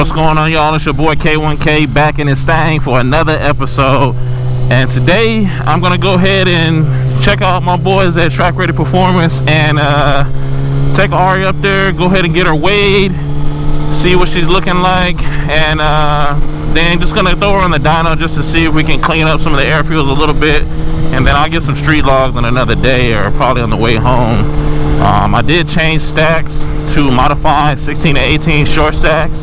What's going on, y'all? It's your boy K1K back in this thing for another episode. And today I'm gonna go ahead and check out my boys at Track Ready Performance and take Arya up there, go ahead and get her weighed, see what she's looking like, and then just gonna throw her on the dyno just to see if we can clean up some of the air fuels a little bit, and then I'll get some street logs on another day or probably on the way home. I did change stacks to modified 16 to 18 short stacks,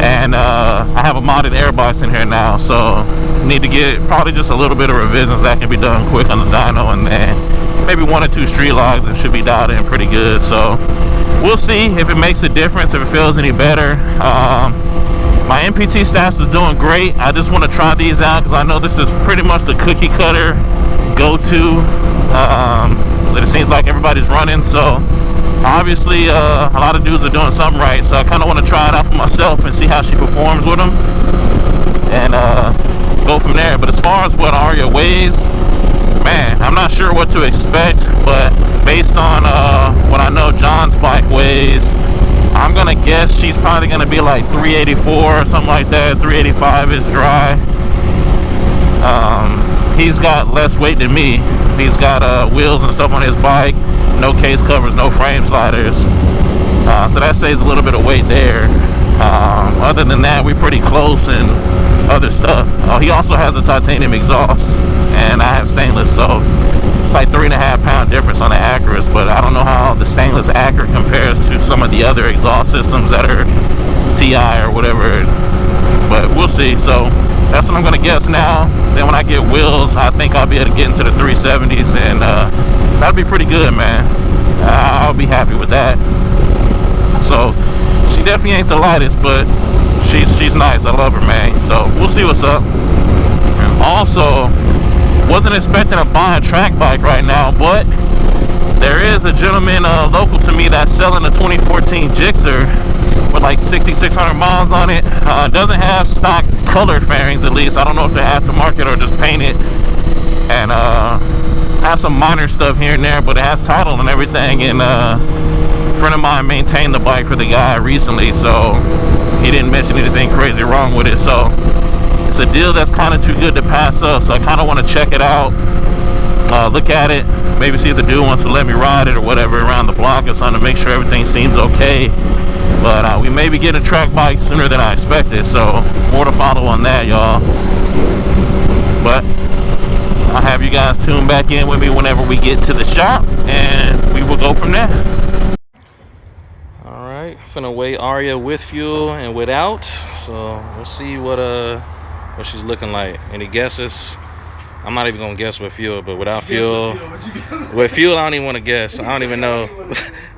and I have a modded airbox in here now, so need to get probably just a little bit of revisions that can be done quick on the dyno, and then maybe 1 or 2 street logs that should be dialed in pretty good. So we'll see if it makes a difference, if it feels any better. My MPT stats was doing great. I just want to try these out because I know this is pretty much the cookie cutter go-to that it seems like everybody's running. So obviously a lot of dudes are doing something right, so I kind of want to try it out for myself and see how she performs with them, and go from there. But as far as what Arya weighs, man, I'm not sure what to expect, but based on what I know John's bike weighs, I'm gonna guess she's probably gonna be like 384 or something like that. 385 is dry. He's got less weight than me. He's got wheels and stuff on his bike, no case covers, no frame sliders, so that saves a little bit of weight there. Other than that, we're pretty close and other stuff. He also has a titanium exhaust and I have stainless, so it's like 3.5 pound difference on the Acura's, but I don't know how the stainless Acura compares to some of the other exhaust systems that are TI or whatever, but we'll see. So that's what I'm gonna guess now. Then when I get wheels, I think I'll be able to get into the 370s, and that'll be pretty good, man. I'll be happy with that. So she definitely ain't the lightest, but she's nice. I love her, man. So we'll see what's up. And also, wasn't expecting to buy a track bike right now, but there is a gentleman local to me that's selling a 2014 Gixxer with like 6,600 miles on it. Doesn't have stock color fairings, at least. I don't know if they're aftermarket or just painted, and has some minor stuff here and there, but it has title and everything. And a friend of mine maintained the bike for the guy recently, so he didn't mention anything crazy wrong with it. So it's a deal that's kind of too good to pass up, so I kind of want to check it out, look at it, maybe see if the dude wants to let me ride it or whatever around the block or something to make sure everything seems okay. But we may be getting a track bike sooner than I expected, so more to follow on that, y'all. But I'll have you guys tune back in with me whenever we get to the shop, and we will go from there. Alright, finna weigh Arya with fuel and without, so we'll see what she's looking like. Any guesses? I'm not even gonna guess with fuel, but without fuel, with fuel I don't even want to guess. I don't even know.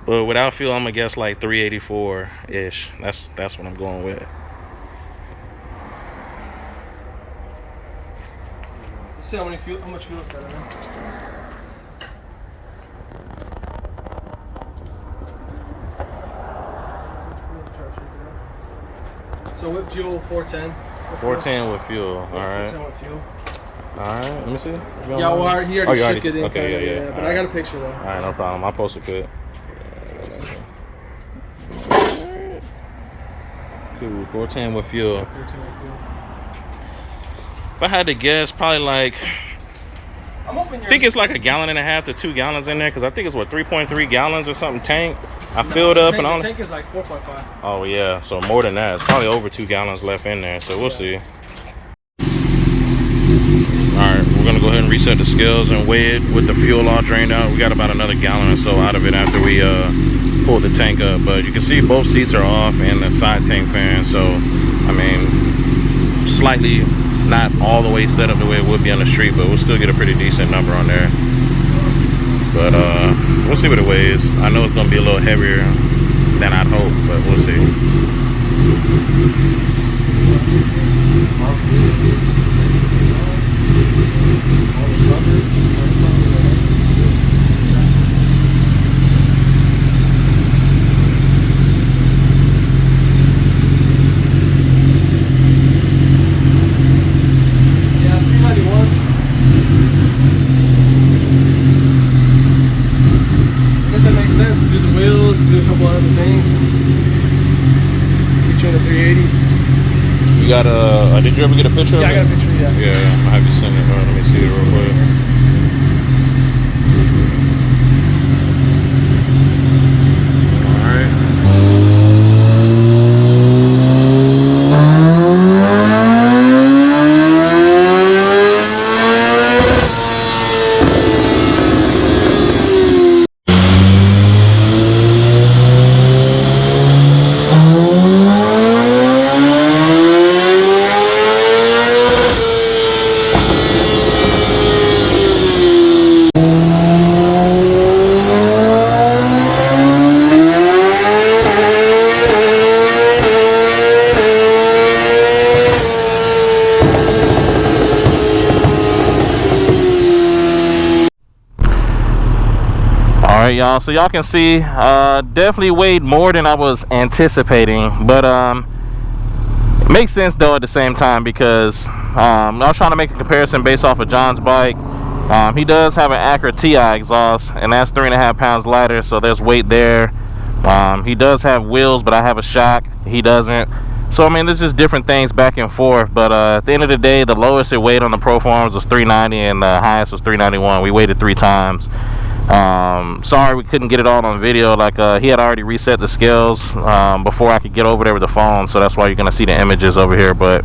But without fuel, I'm gonna guess like 384 ish. That's what I'm going with. Let's see how much fuel is that in there. So with fuel, 410. 410 with fuel. All right. 410 with fuel. All right. Let me see. Yeah, well, he already shook it in. Okay, yeah. But I got a picture though. All right, no problem. I'll post it quick. Cool. 410 with fuel. 410 with fuel. If I had to guess, probably like, I think it's like 1.5 gallons to 2 gallons in there, because I think it's what, 3.3 gallons or something tank. I filled up and all. The tank is like 4.5. Oh yeah, so more than that. It's probably over 2 gallons left in there, so we'll see. Alright, we're gonna go ahead and reset the scales and weigh it with the fuel all drained out. We got about another gallon or so out of it after we pull the tank up, but you can see both seats are off and the side tank fan, so I mean, slightly not all the way set up the way it would be on the street, but we'll still get a pretty decent number on there. But we'll see what it weighs. I know it's gonna be a little heavier than I'd hope, but we'll see. doing the 380s. You got a? Did you ever get a picture of it? Yeah, I got a picture. Yeah. Yeah, I'll have you send it. Let me see it real quick. Alright, y'all, so y'all can see definitely weighed more than I was anticipating, but it makes sense though at the same time, because I was trying to make a comparison based off of John's bike. He does have an Acura TI exhaust, and that's 3.5 pounds lighter, so there's weight there. He does have wheels, but I have a shock, he doesn't. So I mean, there's just different things back and forth, but at the end of the day, the lowest it weighed on the Proforms was 390 and the highest was 391. We weighed it 3 times. Sorry we couldn't get it all on video. Like he had already reset the scales before I could get over there with the phone, so that's why you're gonna see the images over here. But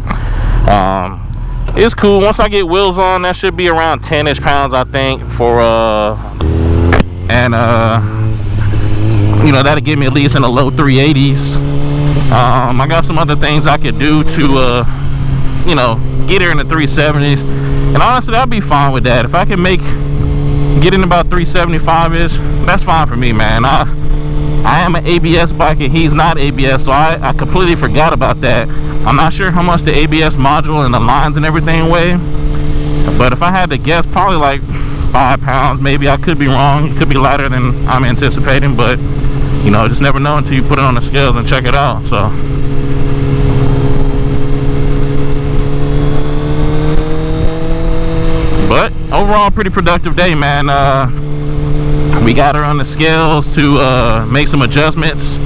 it's cool. Once I get wheels on, that should be around 10-ish pounds, I think, for and you know, that'll give me at least in the low 380s. I got some other things I could do to you know, get her in the 370s, and honestly I'll be fine with that. If I can get in about 375-ish, that's fine for me, man. I am an ABS bike and he's not ABS, so I completely forgot about that. I'm not sure how much the ABS module and the lines and everything weigh, but if I had to guess, probably like 5 pounds maybe. I could be wrong, it could be lighter than I'm anticipating, but you know, just never know until you put it on the scales and check it out. So but overall, pretty productive day, man. We got her on the scales to make some adjustments.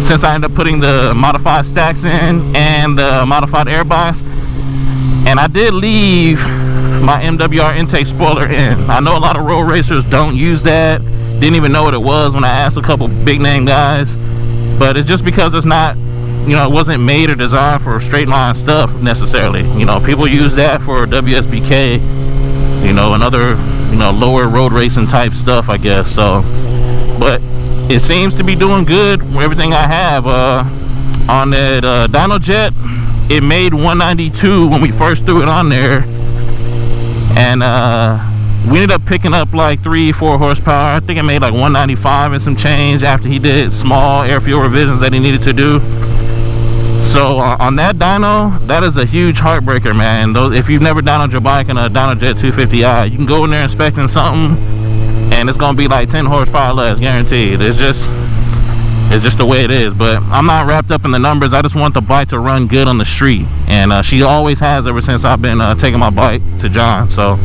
Since I ended up putting the modified stacks in and the modified air box, and I did leave my MWR intake spoiler in. I know a lot of road racers don't use that. Didn't even know what it was when I asked a couple big name guys, but it's just because it's not, you know, it wasn't made or designed for straight line stuff necessarily. You know, people use that for WSBK, you know, and other, you know, lower road racing type stuff, I guess. So, but it seems to be doing good. Everything I have on that dyno jet, it made 192 when we first threw it on there, and we ended up picking up like 3-4 horsepower. I think it made like 195 and some change after he did small air fuel revisions that he needed to do. So on that dyno, that is a huge heartbreaker, man. If you've never dynoed your bike in a dyno jet 250i, you can go in there inspecting something and it's gonna be like 10 horsepower less, guaranteed. It's just the way it is. But I'm not wrapped up in the numbers. I just want the bike to run good on the street, and she always has ever since I've been taking my bike to John. So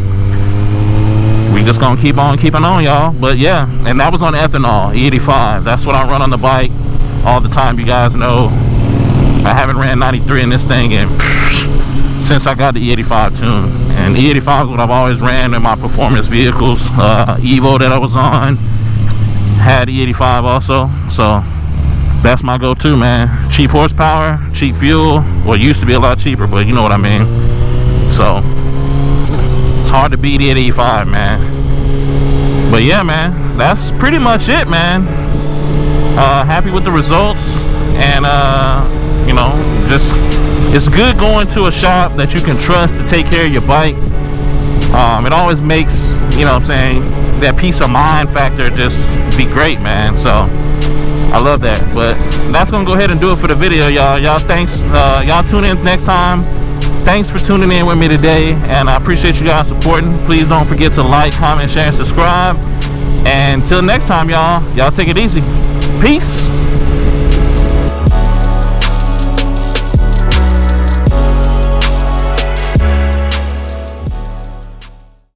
we just gonna keep on keeping on, y'all. But yeah, and that was on ethanol E85. That's what I run on the bike all the time. You guys know I haven't ran 93 in this thing since I got the E85 tune, and E85 is what I've always ran in my performance vehicles. Evo that I was on had E85 also, so that's my go-to, man. Cheap horsepower, cheap fuel. Well, it used to be a lot cheaper, but you know what I mean. So it's hard to beat E85, man. But yeah, man, that's pretty much it, man. Happy with the results, and you know, just it's good going to a shop that you can trust to take care of your bike. It always makes, you know what I'm saying, that peace of mind factor just be great, man. So I love that. But that's gonna go ahead and do it for the video, y'all. Thanks. Y'all tune in next time. Thanks for tuning in with me today, and I appreciate you guys supporting. Please don't forget to like, comment, share, and subscribe. And until next time, y'all take it easy. Peace.